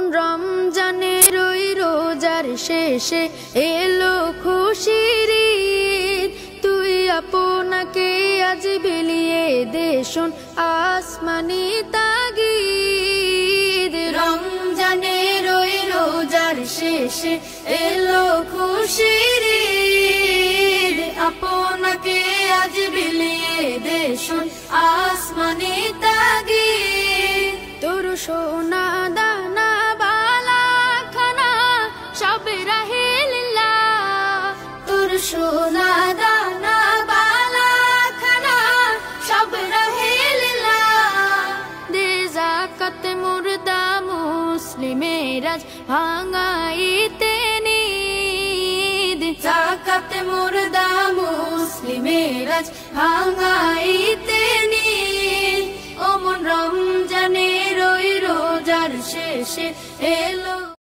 মন রমজানের ওই রোজার শেষে এলো খুশির ঈদ। তুই আপনাকে আজ বিলিয়ে দে শোন আসমানি তাগিদ। রমজানের ওই রোজার শেষে এলো খুশির ঈদ। আপনাকে আজ বিলিয়ে দে শোন আসমানি তাগিদ। তোর সোনা দানা বালা খানা সব রাহে লিল্লাহ। তোর সোনা দানা বালা খানা সব রাহে লিল্লাহ। দে যাকাত মুর্দা মুসলিমের আজ ভাঙাইতে নিদ। যাকাত মুর্দা মুসলিমের আজ ভাঙাইতে নিদ। ও মন রমজানের ওই রোজার শেষে এলো।